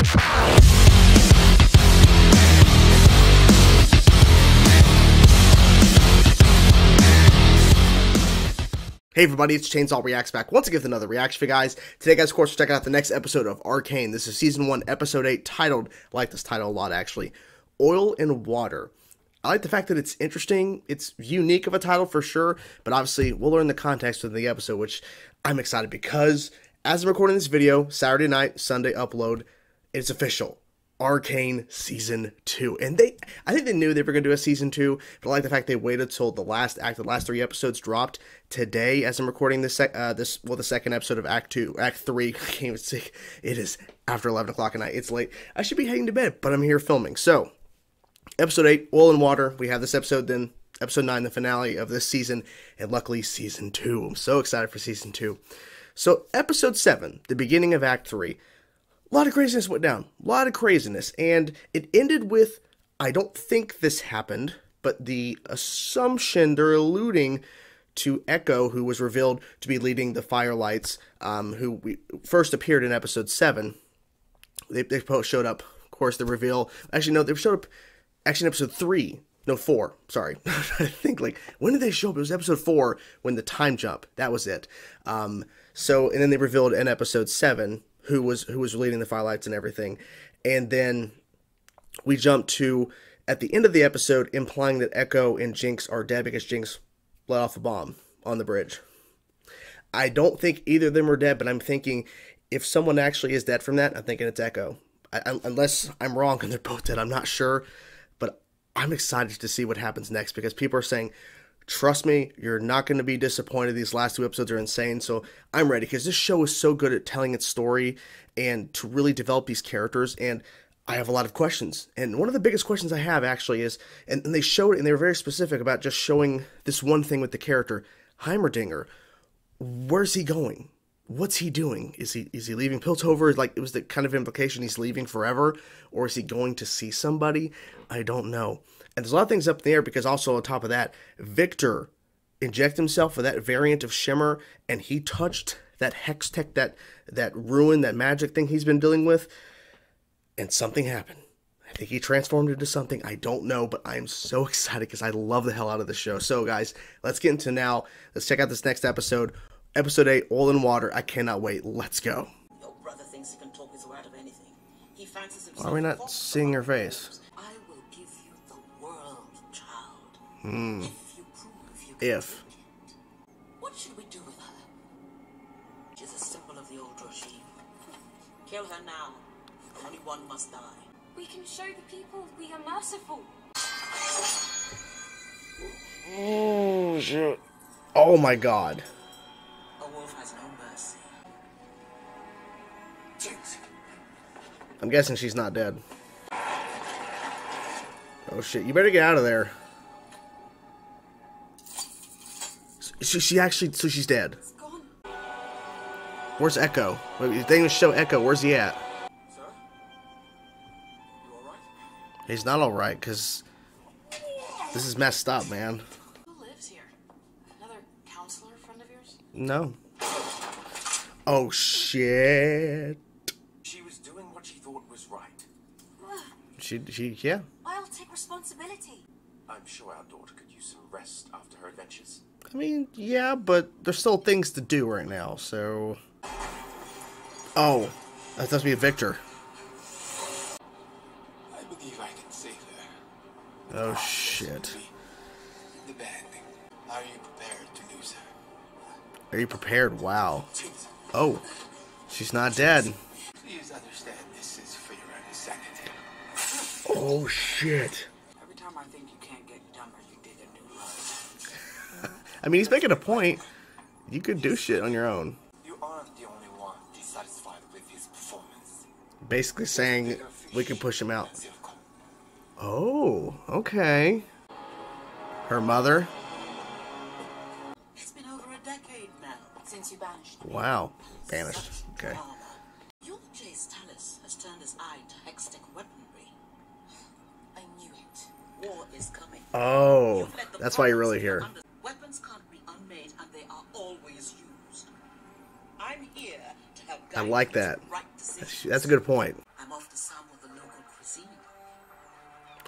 Hey everybody, it's Chainsaw Reacts back once again with another reaction for you guys. Today guys, of course, we're checking out the next episode of Arcane. This is Season 1, Episode 8, titled, I like this title a lot actually, Oil and Water. I like the fact that it's interesting, it's unique of a title for sure, but obviously we'll learn the context within the episode, which I'm excited because as I'm recording this video, Saturday night, Sunday upload, it's official. Arcane Season 2. And I think they knew they were going to do a Season 2, but I like the fact they waited till the last 3 episodes dropped today as I'm recording the second episode of Act 3. I can't even see. It is after 11 o'clock at night. It's late. I should be heading to bed, but I'm here filming. So, Episode 8, Oil and Water. We have this episode, then Episode 9, the finale of this season, and luckily Season 2. I'm so excited for Season 2. So, Episode 7, the beginning of Act 3. A lot of craziness went down. A lot of craziness. And it ended with, I don't think this happened, but the assumption, they're alluding to Echo, who was revealed to be leading the Firelights, who we first appeared in Episode 7. They both showed up. Of course, the reveal. Actually, no, they showed up actually in Episode 3. No, 4. Sorry. I think, like, when did they show up? It was Episode 4 when the time jump. That was it. And then they revealed in Episode 7 who was leading the Firelights and everything. And then we jump to, at the end of the episode, implying that Echo and Jinx are dead because Jinx let off a bomb on the bridge. I don't think either of them are dead, but I'm thinking if someone actually is dead from that, I'm thinking it's Echo. Unless I'm wrong and they're both dead, I'm not sure. But I'm excited to see what happens next because people are saying, trust me, you're not going to be disappointed. These last 2 episodes are insane. So I'm ready because this show is so good at telling its story and to really develop these characters. And I have a lot of questions. And one of the biggest questions I have actually is, and they showed it and they were very specific about just showing this one thing with the character, Heimerdinger. Where's he going? What's he doing? Is he leaving Piltover? Like, it was the kind of implication he's leaving forever, or is he going to see somebody? I don't know. And there's a lot of things up in the air because also on top of that, Victor injected himself with that variant of Shimmer, and he touched that hex tech, that ruin, that magic thing he's been dealing with, and something happened. I think he transformed into something. I don't know, but I'm so excited because I love the hell out of the show. So guys, let's get into now. Let's check out this next episode. Episode 8, Oil and Water. I cannot wait. Let's go. Your brother thinks he can talk his way out of anything. He fancies himself. Why are we not seeing her face? I will give you the world, child. If you prove you can. What should we do with her? She's a symbol of the old regime. Kill her now. Only one must die. We can show the people we are merciful. Oh shit. Oh my god. A wolf has no mercy. Jinx. I'm guessing she's not dead. Oh shit, you better get out of there. So she's dead. It's gone. Where's Echo? Wait, they didn't even show Echo. Where's he at? Sir? You alright? He's not alright, because this is messed up, man. Who lives here? Another counselor friend of yours? No. Oh shit. She was doing what she thought was right. Yeah. I'll take responsibility. I'm sure our daughter could use some rest after her adventures. I mean, yeah, but there's still things to do right now, so... Oh, that must be a Victor. I believe I can save her. Oh shit. The bad thing. Are you prepared to lose her? Are you prepared? Wow. Oh, she's not dead. Please understand this is for your own sanity. Oh shit. Every time I think you can't get dumber, you dig a new hole. I mean, he's making a point. You could do shit on your own. You aren't the only one dissatisfied with his performance. Basically saying we can push him out. Oh, okay. Her mother? It's been over a decade now since you banished me. Wow. Banished. Okay. Your Jay's Talus has turned his eye to hextech weaponry. I knew it. War is coming. Oh, that's why you're really here. Weapons can't be unmade, and they are always used. I'm here to help guide I like you that. to right decisions. That's a good point. I'm off to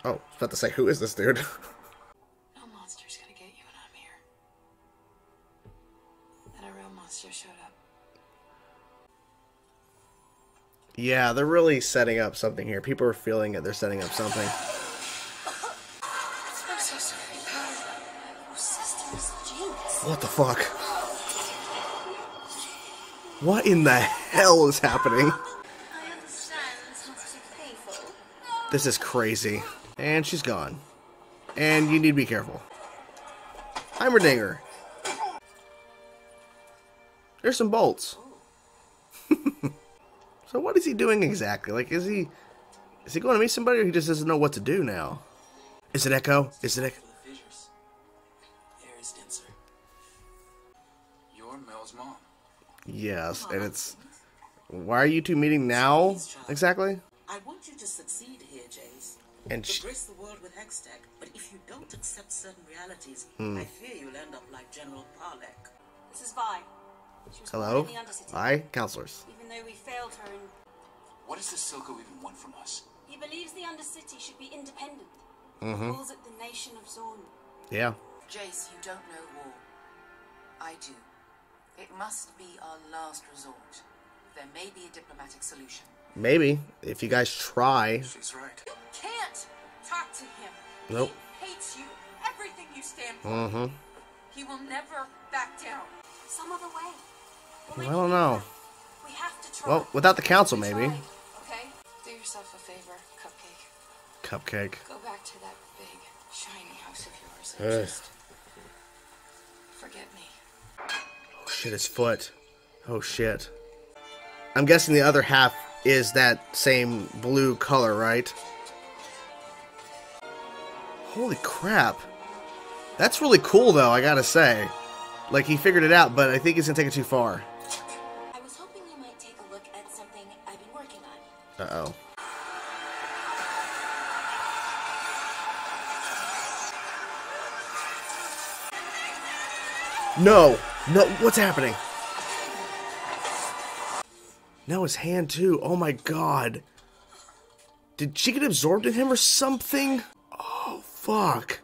Oh, I was about to say, who is this dude? No monster's gonna get you when I'm here. Then a real monster showed up. Yeah, they're really setting up something here. People are feeling it. They're setting up something. I'm so sorry, Power. Your system is genius. What the fuck? What in the hell is happening? I understand this must be painful. This is crazy. And she's gone. And you need to be careful. Heimerdinger. There's some bolts. So what is he doing exactly? Like, is he going to meet somebody, or he just doesn't know what to do now? Is it Echo? Is it Echo? The fissures. Air is denser. You're Mel's mom. Yes, and it's... Why are you two meeting now, exactly? I want you to succeed here, Jace. And Embrace the world with Hextech, but if you don't accept certain realities, I fear you'll end up like General Parlek. This is Vi. She was Hello? born in the Undercity. Hi, counselors. Even though we failed her, and What does the Silco even want from us? he believes the Undercity should be independent. Mm-hmm. He calls it the Nation of Zorn. Yeah. Jace, you don't know war. I do. It must be our last resort. There may be a diplomatic solution. Maybe, if you guys try. She's right. You can't talk to him. Nope. He hates you, everything you stand for. Mm-hmm. He will never back down. Some other way. I don't know. We have to try. Well, without the council, maybe. Try, okay? Do yourself a favor, Cupcake. Cupcake. Go back to that big, shiny house of yours Ugh. and just forget me. Oh shit, his foot. Oh shit. I'm guessing the other half is that same blue color, right? Holy crap. That's really cool, though, I gotta say. Like, he figured it out, but I think he's gonna take it too far. I was hoping you might take a look at something I've been working on. Uh-oh. No! No, what's happening? No, his hand too. Oh my god. Did she get absorbed in him or something? Oh, fuck.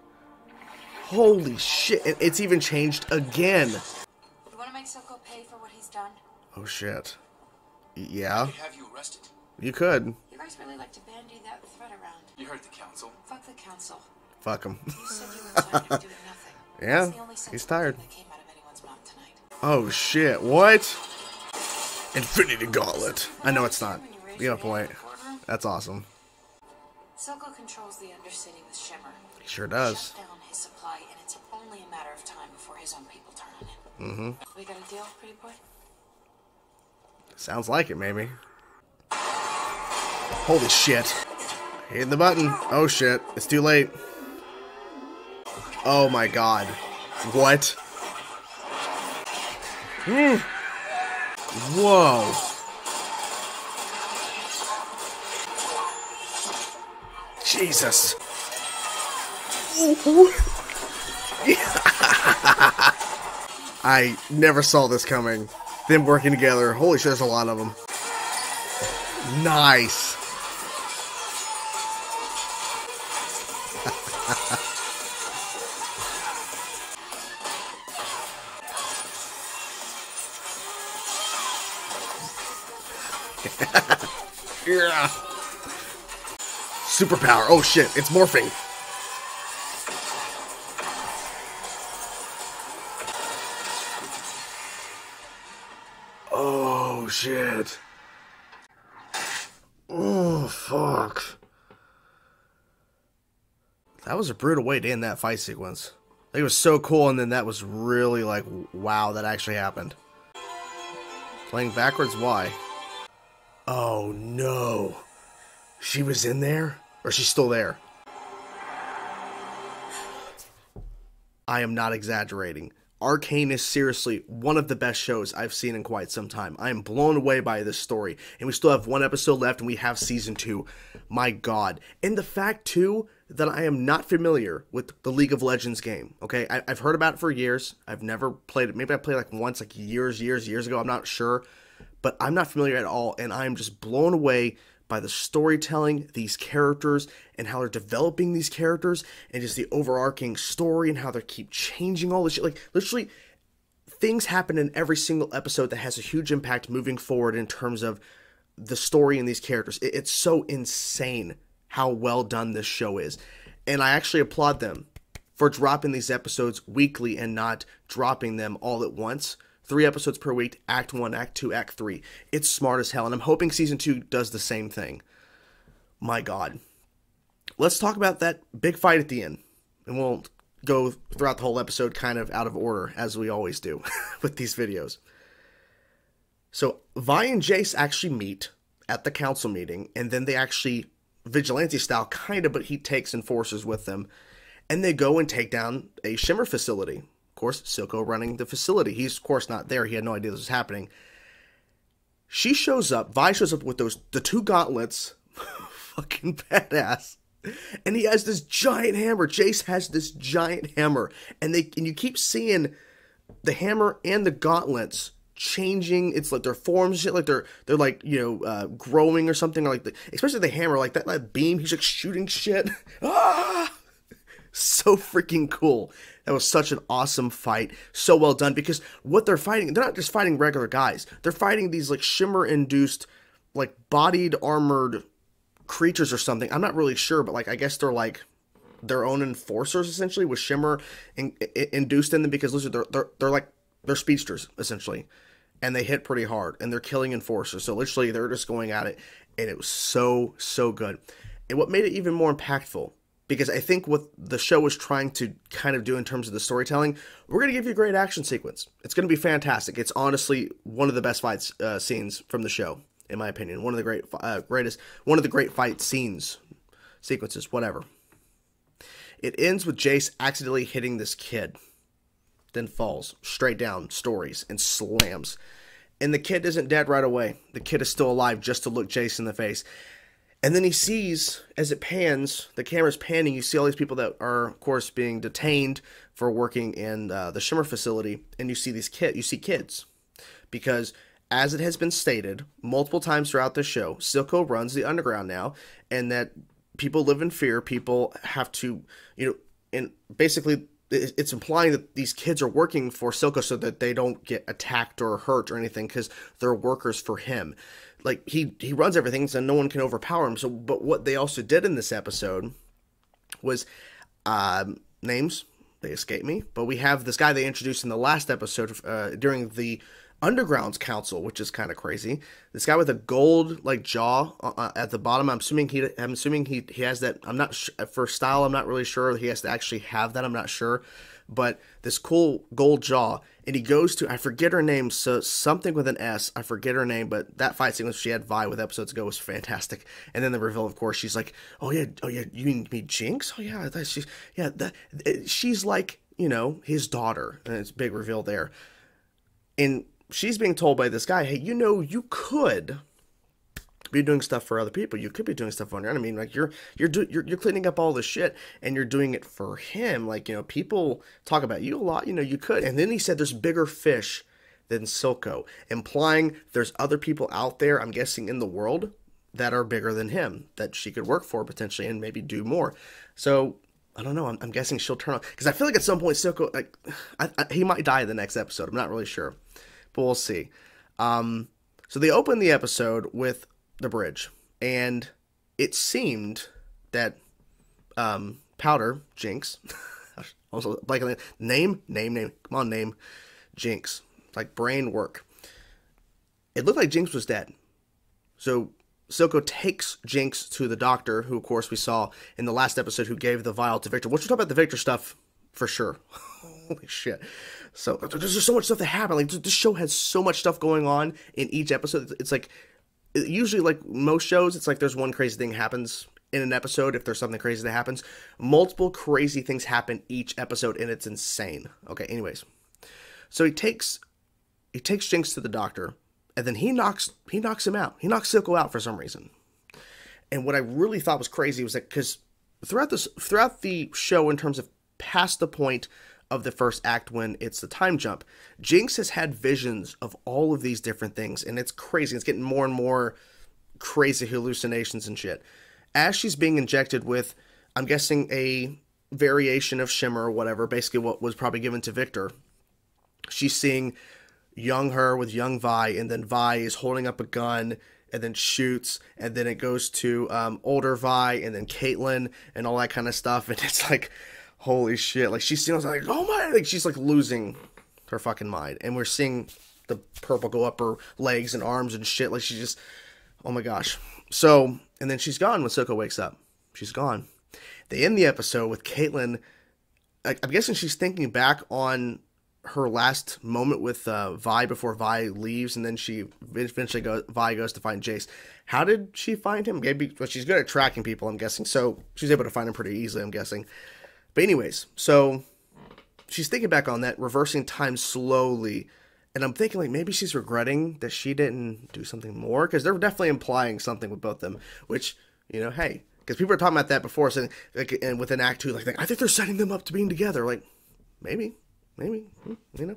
Holy shit. It's even changed again. You want to make Silco pay for what he's done? Oh shit. Yeah, They have you arrested. you could. You guys really like to bandy that threat around. You heard the council. Fuck the council. Fuck him. You said you were tired of doing nothing. Yeah, That's the only he's sensible tired. thing that came out of anyone's mouth tonight. Oh shit, what? Infinity Gauntlet. I know it's not. You got a point. That's awesome. Silco controls the Undercity with Shimmer. He sure does. Shut down his supply, and it's only a matter of time before his own people turn on him. Mm-hmm. We got a deal, pretty boy? Sounds like it, maybe. Holy shit. Hitting the button. Oh shit. It's too late. Oh my god. What? Whoa. Jesus. I never saw this coming. Them working together. Holy shit, there's a lot of them. Nice. Yeah. Superpower. Oh shit, it's morphing. Oh shit. Oh fuck. That was a brutal way to end that fight sequence. Like, it was so cool, and then that was really like, wow, that actually happened. Playing backwards, why? Oh no. She was in there? Or she's still there? I am not exaggerating. Arcane is seriously one of the best shows I've seen in quite some time. I am blown away by this story. And we still have one episode left and we have season 2. My god. And the fact, too, that I am not familiar with the League of Legends game. Okay, I've heard about it for years. I've never played it. Maybe I played like once, like years ago. I'm not sure. But I'm not familiar at all. And I'm just blown away by the storytelling, these characters, and how they're developing these characters, and just the overarching story, and how they keep changing all this shit. Like, literally, things happen in every single episode that has a huge impact moving forward in terms of the story and these characters. It's so insane how well done this show is. And I actually applaud them for dropping these episodes weekly and not dropping them all at once. 3 episodes per week, Act 1, Act 2, Act 3. It's smart as hell, and I'm hoping Season 2 does the same thing. My God. Let's talk about that big fight at the end. And we'll go throughout the whole episode kind of out of order, as we always do with these videos. So, Vi and Jace actually meet at the council meeting, and then they actually, vigilante style, kind of, but he takes enforcers with them, and they go and take down a Shimmer facility. Of course, Silco running the facility. He's, of course, not there. He had no idea this was happening. She shows up, Vi shows up with the 2 gauntlets, fucking badass, and he has this giant hammer. Jace has this giant hammer, and you keep seeing the hammer and the gauntlets changing. It's like their forms, shit, like they're like, growing or something, or like especially the hammer, like that beam, he's like shooting shit. Ah! So freaking cool. That was such an awesome fight. So well done, because what they're fighting, they're not just fighting regular guys. They're fighting these like Shimmer-induced, like bodied, armored creatures or something. I'm not really sure, but like I guess they're like their own enforcers essentially, with Shimmer induced in them, because literally they're speedsters essentially, and they hit pretty hard, and they're killing enforcers. So literally they're just going at it, and it was so good. And what made it even more impactful, because I think what the show was trying to kind of do in terms of the storytelling, we're going to give you a great action sequence. It's going to be fantastic. It's honestly one of the best fights scenes from the show, in my opinion. One of the great fight sequences, whatever. It ends with Jace accidentally hitting this kid, then falls straight down stories and slams. And the kid isn't dead right away. The kid is still alive just to look Jace in the face. And then he sees, as it pans, the camera's panning, you see all these people that are, of course, being detained for working in the Shimmer facility, and you see kids. Because, as it has been stated multiple times throughout the show, Silco runs the underground now, and that people live in fear, people have to, and basically it's implying that these kids are working for Silco so that they don't get attacked or hurt or anything, because they're workers for him. Like, he runs everything, so no one can overpower him. So, but what they also did in this episode was, names, they escape me, but we have this guy they introduced in the last episode during the Underground's Council, which is kind of crazy. This guy with a gold, like, jaw at the bottom. I'm assuming he has that. I'm not for style, I'm not really sure. He has to actually have that, I'm not sure. But this cool gold jaw, and he goes to, I forget her name, so something with an S, I forget her name, but that fight sequence she had Vi with episodes ago was fantastic. And then the reveal, of course, she's like, oh yeah, you mean Jinx? Oh yeah, she's like, his daughter, and it's a big reveal there. And she's being told by this guy, hey, you could be doing stuff for other people. You could be doing stuff on your own. I mean, like, you're cleaning up all this shit, and you're doing it for him. Like, people talk about you a lot. You could. And then he said there's bigger fish than Silco, implying there's other people out there, I'm guessing, in the world that are bigger than him, that she could work for potentially and maybe do more. So I don't know. I'm guessing she'll turn on, because I feel like at some point Silco, like, he might die in the next episode. I'm not really sure, but we'll see. So they open the episode with the bridge, and it seemed that Powder, Jinx, also like name, come on, name, Jinx, like brain work. It looked like Jinx was dead. So Silco takes Jinx to the doctor, who of course we saw in the last episode, who gave the vial to Victor. We'll talk about the Victor stuff for sure. Holy shit. So there's just so much stuff that happened. Like, this show has so much stuff going on in each episode. It's like, usually, like most shows, it's like there's one crazy thing happens in an episode. If there's something crazy that happens, multiple crazy things happen each episode, and it's insane. Okay, anyways, so he takes Jinx to the doctor, and then he knocks him out. He knocks Silco out for some reason. And what I really thought was crazy was that, because throughout the show, in terms of past the point of the first act when it's the time jump, Jinx has had visions of all of these different things, and it's crazy. It's getting more and more crazy hallucinations and shit. As she's being injected with, I'm guessing, a variation of Shimmer or whatever, basically what was probably given to Victor, she's seeing young her with young Vi, and then Vi is holding up a gun and then shoots, and then it goes to older Vi and then Caitlyn and all that kind of stuff, and it's like, holy shit, like she's seeing, like, oh my, like she's like losing her fucking mind, and we're seeing the purple go up her legs and arms and shit, like she just, oh my gosh. So, and then she's gone when Soko wakes up. She's gone. They end the episode with Caitlyn, I'm guessing she's thinking back on her last moment with Vi before Vi leaves, and then she eventually Vi goes to find Jace. How did she find him? Maybe, well, she's good at tracking people, I'm guessing, so she's able to find him pretty easily, I'm guessing. But anyways, so she's thinking back on that, reversing time slowly, and I'm thinking, like, maybe she's regretting that she didn't do something more, because they're definitely implying something with both of them, which, you know, hey, because people were talking about that before, saying, like, and within Act 2, like, I think they're setting them up to being together. Like, maybe, you know,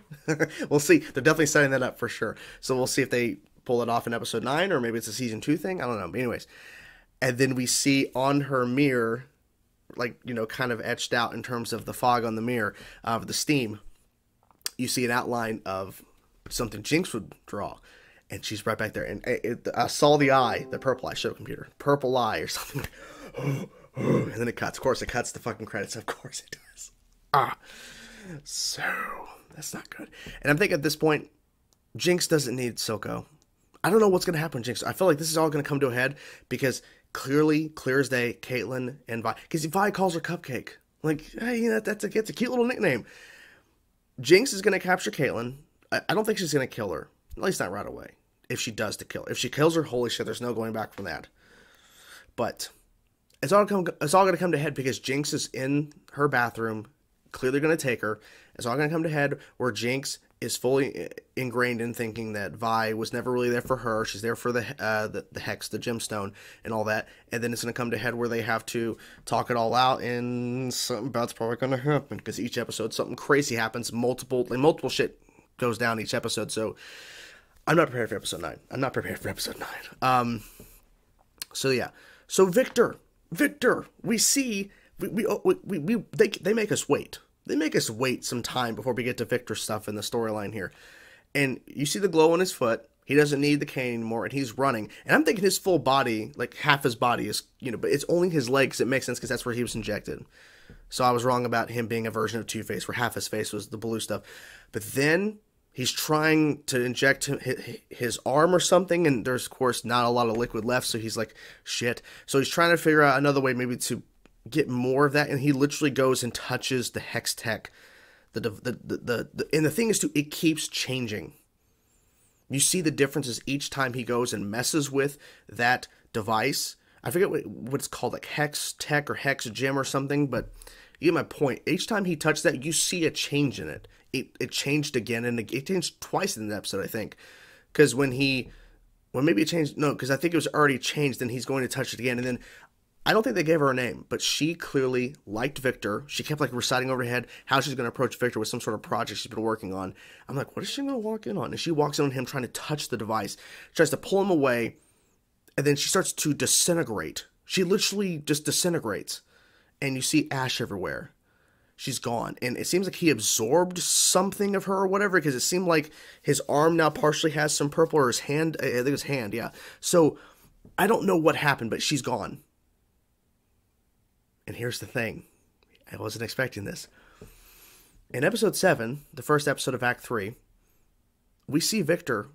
we'll see. They're definitely setting that up for sure. So we'll see if they pull it off in episode 9, or maybe it's a season 2 thing. I don't know. But anyways, and then we see on her mirror, like, you know, kind of etched out in terms of the fog on the mirror of the steam, you see an outline of something Jinx would draw, and she's right back there, and I saw the eye, the purple eye, show computer, purple eye or something, and then it cuts. Of course, it cuts the fucking credits. Of course it does. So that's not good. And I'm thinking at this point, Jinx doesn't need Silco. I don't know what's going to happen with Jinx. I feel like this is all going to come to a head, because clearly, clear as day, Caitlyn and Vi, because Vi calls her Cupcake. Like, hey, you know, that's a cute little nickname. Jinx is going to capture Caitlyn. I don't think she's going to kill her. At least not right away. If she does to kill her. If she kills her, holy shit, there's no going back from that. But it's all going to come to head, because Jinx is in her bathroom, clearly going to take her. It's all going to come to head where Jinx is fully ingrained in thinking that Vi was never really there for her. She's there for the hex, the gemstone, and all that. And then it's going to come to head where they have to talk it all out, and something bad's probably going to happen, because each episode something crazy happens. Multiple shit goes down each episode. So I'm not prepared for episode 9. So yeah. So Victor, we see they make us wait. They make us wait some time before we get to Victor's stuff in the storyline here. And you see the glow on his foot. He doesn't need the cane anymore, and he's running. And I'm thinking his full body, like half his body is, you know, but it's only his legs. It makes sense because that's where he was injected. So I was wrong about him being a version of Two-Face where half his face was the blue stuff. But then he's trying to inject his arm or something, and there's, of course, not a lot of liquid left, so he's like, shit. So he's trying to figure out another way maybe to get more of that, and he literally goes and touches the hex tech. And the thing is, too, it keeps changing. You see the differences each time he goes and messes with that device. I forget what it's called, like Hex Tech or Hex Gem or something, but you get my point. Each time he touched that, you see a change in it. It changed again, and it changed twice in the episode, I think. Because maybe it changed, no, because I think it was already changed, then he's going to touch it again, and then I don't think they gave her a name, but she clearly liked Victor. She kept, like, reciting over her head how she's going to approach Victor with some sort of project she's been working on. I'm like, what is she going to walk in on? And she walks in on him trying to touch the device, tries to pull him away, and then she starts to disintegrate. She literally just disintegrates, and you see ash everywhere. She's gone, and it seems like he absorbed something of her or whatever, because it seemed like his arm now partially has some purple, or his hand, I think his hand, yeah. So, I don't know what happened, but she's gone. And here's the thing. I wasn't expecting this. In episode 7, the first episode of Act 3, we see Victor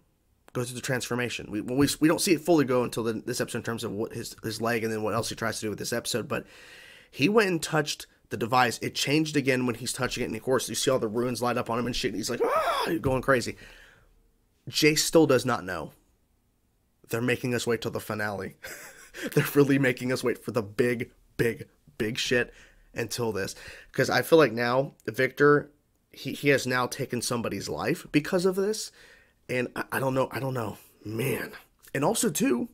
go through the transformation. We don't see it fully go until this episode in terms of what his leg and then what else he tries to do with this episode, but he went and touched the device. It changed again when he's touching it, and of course you see all the runes light up on him and shit, and he's like, going crazy. Jace still does not know. They're making us wait till the finale. They're really making us wait for the big shit until this, because I feel like now Victor, he has now taken somebody's life because of this, and I don't know, man. And also too,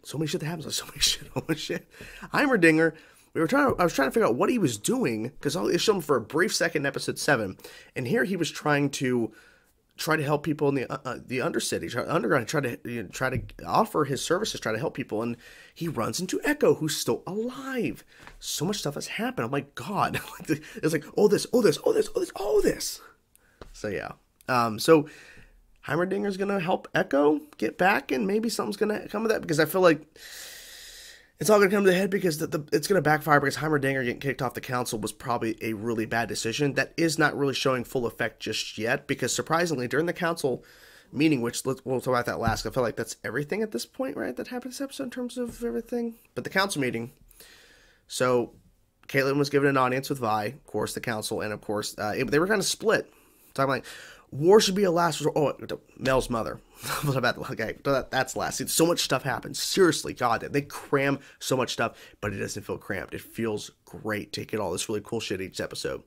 so many shit that happens, so much shit. Heimerdinger, I was trying to figure out what he was doing, because it showed him for a brief second in episode 7, and here he was trying to try to help people in the undercity, underground, try to offer his services, try to help people, and he runs into Echo, who's still alive. So much stuff has happened. I'm like, God, it's like, oh this. So yeah, so Heimerdinger's gonna help Echo get back, and maybe something's gonna come of that, because I feel like it's all going to come to the head, because it's going to backfire, because Heimerdinger getting kicked off the council was probably a really bad decision. That is not really showing full effect just yet, because surprisingly, during the council meeting, which we'll talk about that last, I feel like that's everything at this point, right, that happened this episode in terms of everything. But the council meeting, so Caitlin was given an audience with Vi, of course, the council, and of course, they were kind of split. Talking like, war should be a last resort. Oh, Mel's mother. Okay, that's last. So much stuff happens. Seriously, God, they cram so much stuff, but it doesn't feel cramped. It feels great to get all this really cool shit each episode.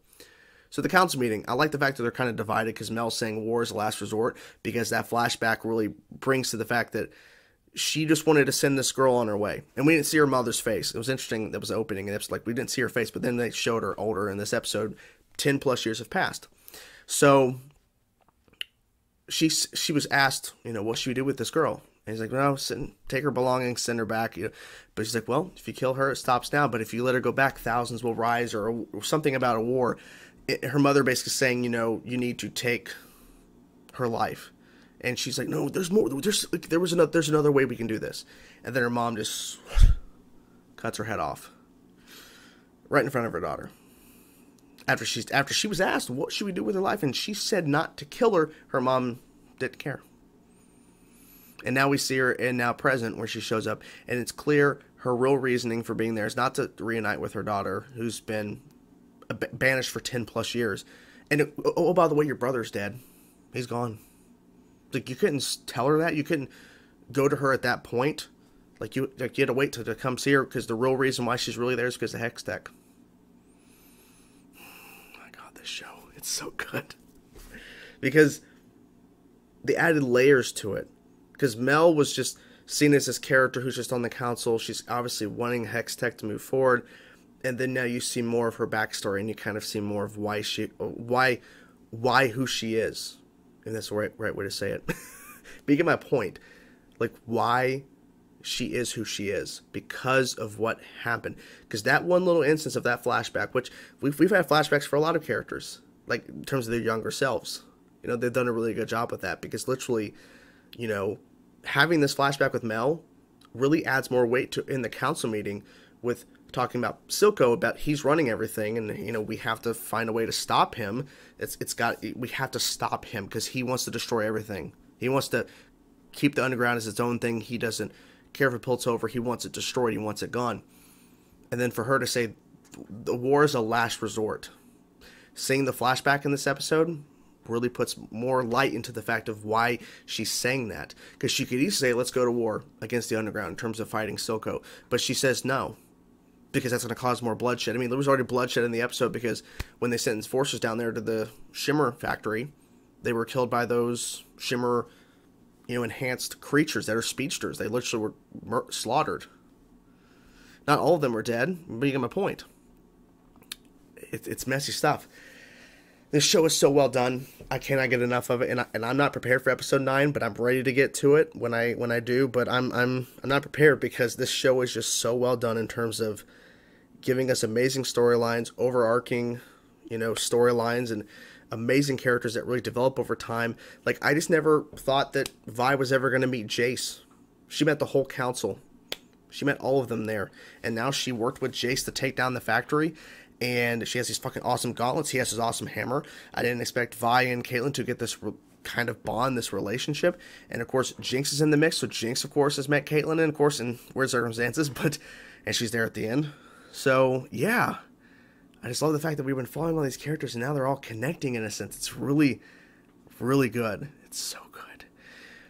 So the council meeting, I like the fact that they're kind of divided, because Mel's saying war is the last resort, because that flashback really brings to the fact that she just wanted to send this girl on her way. And we didn't see her mother's face. It was interesting. That was the opening, and it's like we didn't see her face, but then they showed her older in this episode. 10 plus years have passed. So she was asked, what should we do with this girl? And he's like, no, take her belongings, send her back. But she's like, well, if you kill her, it stops now. But if you let her go back, thousands will rise, or something about a war. Her mother basically saying, you need to take her life. And she's like, no, there's more. There's another way we can do this. And then her mom just cuts her head off right in front of her daughter. After she was asked, what should we do with her life? And she said not to kill her. Her mom didn't care. And now we see her in now present, where she shows up. And it's clear her real reasoning for being there is not to reunite with her daughter, who's been banished for 10 plus years. And by the way, your brother's dead. He's gone. Like, you couldn't tell her that. You couldn't go to her at that point. Like you had to wait to come see her, because the real reason why she's really there is because of the hex tech. Show, it's so good, because they added layers to it, because Mel was just seen as this character who's just on the council. She's obviously wanting hex tech to move forward, and then now you see more of her backstory, and you kind of see more of why who she is, and that's the right way to say it. But you get my point, like why she is who she is, because of what happened. Because that one little instance of that flashback, which we've had flashbacks for a lot of characters, like in terms of their younger selves, they've done a really good job with that, because literally, having this flashback with Mel really adds more weight to in the council meeting, with talking about Silco, about he's running everything, and we have to find a way to stop him. We have to stop him, because he wants to destroy everything. He wants to keep the underground as its own thing. He doesn't care if it tilts over. He wants it destroyed. He wants it gone. And then for her to say the war is a last resort, seeing the flashback in this episode really puts more light into the fact of why she's saying that. Because she could easily say, let's go to war against the underground in terms of fighting Silco, but she says no, because that's going to cause more bloodshed. I mean, there was already bloodshed in the episode, because when they sent forces down there to the Shimmer factory, they were killed by those Shimmer enhanced creatures that are speedsters. They literally were slaughtered. Not all of them are dead, but you get my point. It's messy stuff. This show is so well done. I cannot get enough of it, and I'm not prepared for episode 9, but I'm ready to get to it when I do. But I'm not prepared, because this show is just so well done in terms of giving us amazing storylines, overarching, storylines, and amazing characters that really develop over time. Like, I just never thought that Vi was ever going to meet Jace. She met the whole council. She met all of them there. And now she worked with Jace to take down the factory. And she has these fucking awesome gauntlets. He has his awesome hammer. I didn't expect Vi and Caitlin to get this kind of bond, this relationship. And, of course, Jinx is in the mix. So Jinx, of course, has met Caitlin, and, of course, in weird circumstances. And she's there at the end. So, yeah. I just love the fact that we've been following all these characters, and now they're all connecting in a sense. It's really, really good. It's so good.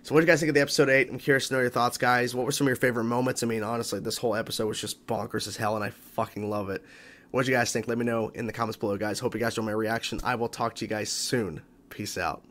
So what do you guys think of the episode 8? I'm curious to know your thoughts, guys. What were some of your favorite moments? I mean, honestly, this whole episode was just bonkers as hell, and I fucking love it. What do you guys think? Let me know in the comments below, guys. Hope you guys enjoyed my reaction. I will talk to you guys soon. Peace out.